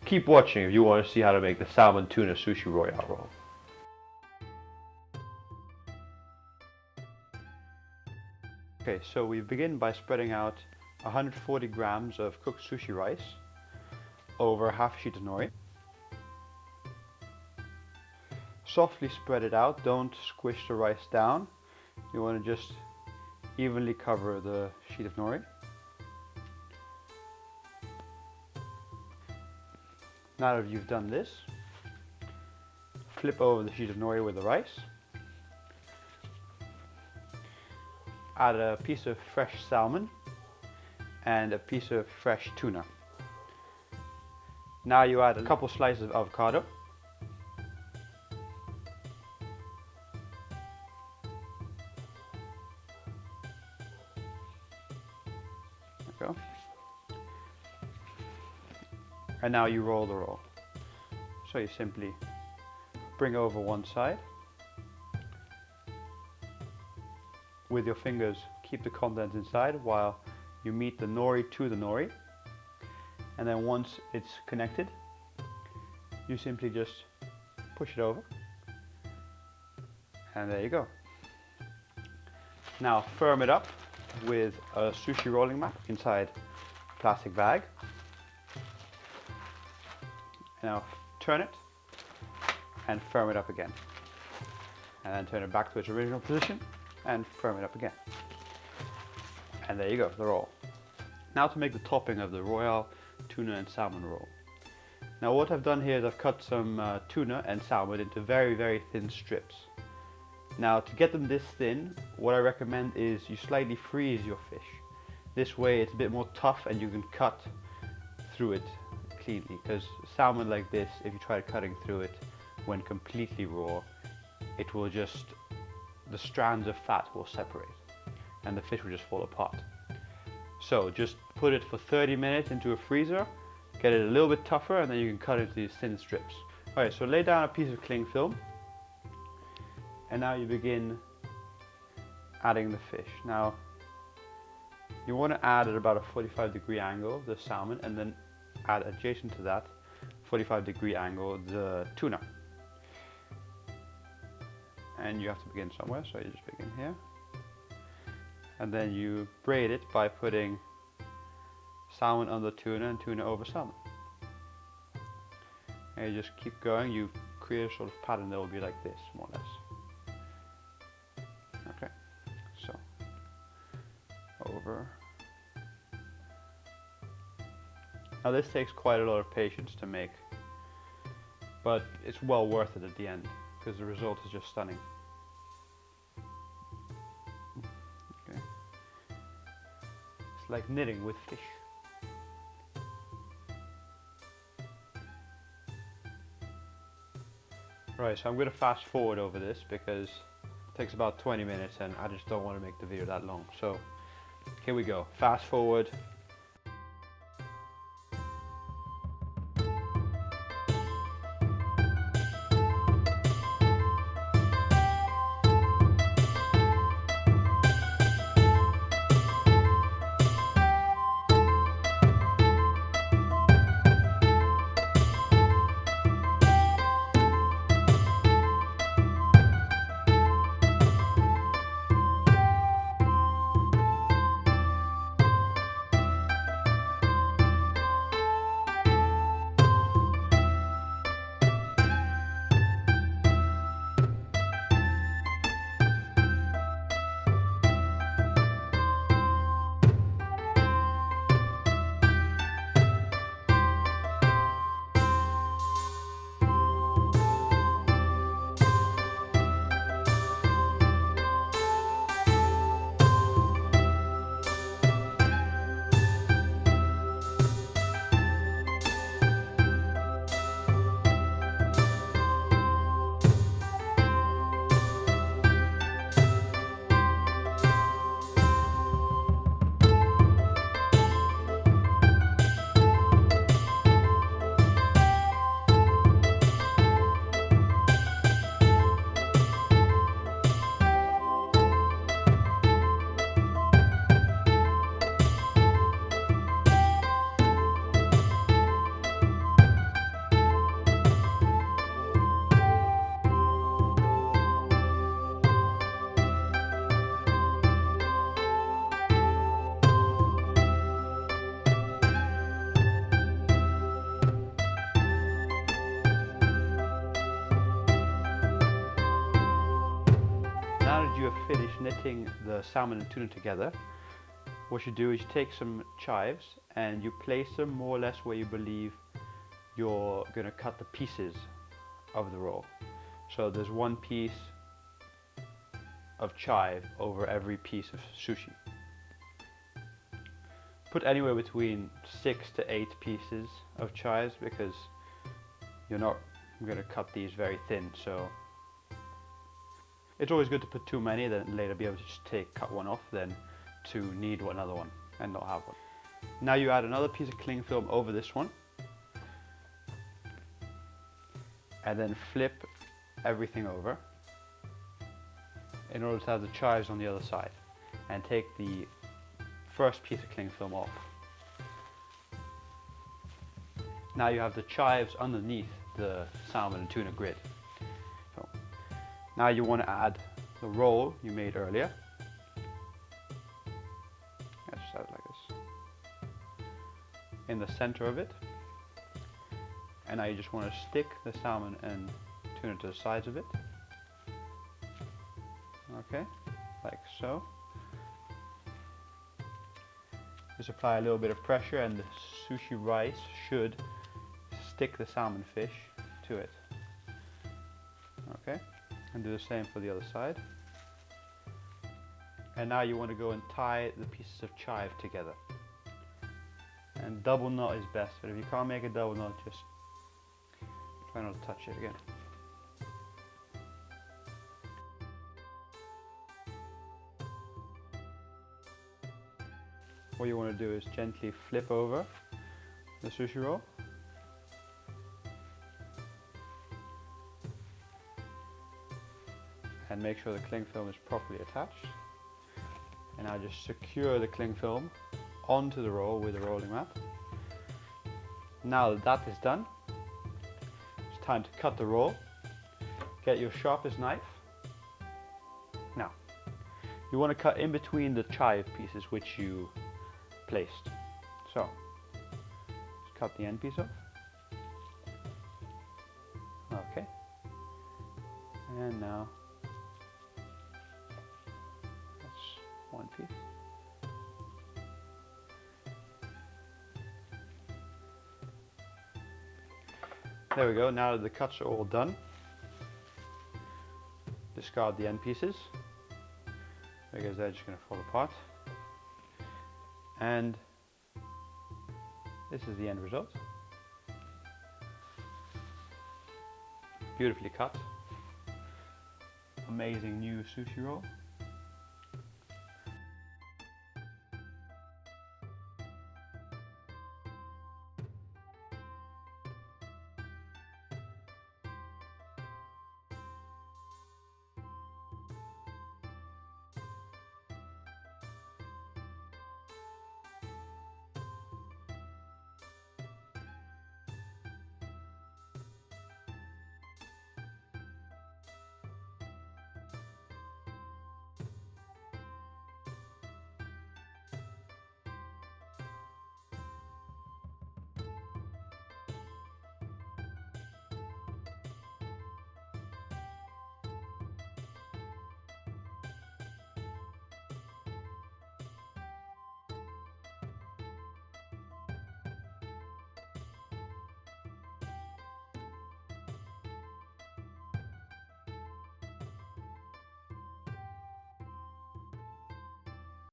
keep watching if you want to see how to make the salmon tuna sushi royale roll. Okay, so we begin by spreading out 140 grams of cooked sushi rice over half a sheet of nori. Softly spread it out, don't squish the rice down. You want to just evenly cover the sheet of nori. Now that you've done this, flip over the sheet of nori with the rice. Add a piece of fresh salmon and a piece of fresh tuna. Now you add a couple slices of avocado. There we go. And now you roll the roll. So you simply bring over one side. With your fingers, keep the contents inside while you meet the nori to the nori. And then once it's connected, you simply just push it over. And there you go. Now firm it up with a sushi rolling mat inside a plastic bag. Now turn it and firm it up again. And then turn it back to its original position and firm it up again. And there you go, the roll. Now to make the topping of the royale tuna and salmon roll. Now what I've done here is I've cut some tuna and salmon into very, very thin strips. Now to get them this thin, what I recommend is you slightly freeze your fish. This way it's a bit more tough and you can cut through it cleanly, because salmon like this, if you try cutting through it when completely raw, it will just, the strands of fat will separate and the fish will just fall apart. So just put it for 30 minutes into a freezer, get it a little bit tougher, and then you can cut it into these thin strips. Alright, so lay down a piece of cling film and now you begin adding the fish. Now you want to add at about a 45-degree angle the salmon, and then add adjacent to that 45-degree angle the tuna. And you have to begin somewhere, so you just begin here. And then you braid it by putting salmon under tuna and tuna over salmon. And you just keep going, you create a sort of pattern that will be like this, more or less. Okay, so over. Now this takes quite a lot of patience to make, but it's well worth it at the end, because the result is just stunning. Okay. It's like knitting with fish. Right, so I'm going to fast forward over this because it takes about 20 minutes and I just don't want to make the video that long. So here we go, fast forward. you have finished knitting the salmon and tuna together, what you do is you take some chives and you place them more or less where you believe you're going to cut the pieces of the roll. So there's one piece of chive over every piece of sushi. Put anywhere between 6 to 8 pieces of chives because you're not going to cut these very thin, so it's always good to put too many, then later be able to just cut one off than to need another one and not have one. Now you add another piece of cling film over this one and then flip everything over in order to have the chives on the other side, and take the first piece of cling film off. Now you have the chives underneath the salmon and tuna grid. So now you want to add the roll you made earlier. Let's just add it like this. In the center of it. And now you just want to stick the salmon and tuna to the sides of it. Okay, like so. Just apply a little bit of pressure and the sushi rice should stick the salmon fish to it. Okay, and do the same for the other side. And now you want to go and tie the pieces of chive together. And double knot is best, but if you can't make a double knot, just try not to touch it again. What you want to do is gently flip over the sushi roll. And make sure the cling film is properly attached. And now just secure the cling film onto the roll with a rolling mat. Now that that is done, it's time to cut the roll. Get your sharpest knife. Now, you want to cut in between the chive pieces which you placed. So, just cut the end piece off. Okay. And now, that's one piece. There we go. Now that the cuts are all done, discard the end pieces because they're just going to fall apart. And this is the end result. Beautifully cut. Amazing new sushi roll.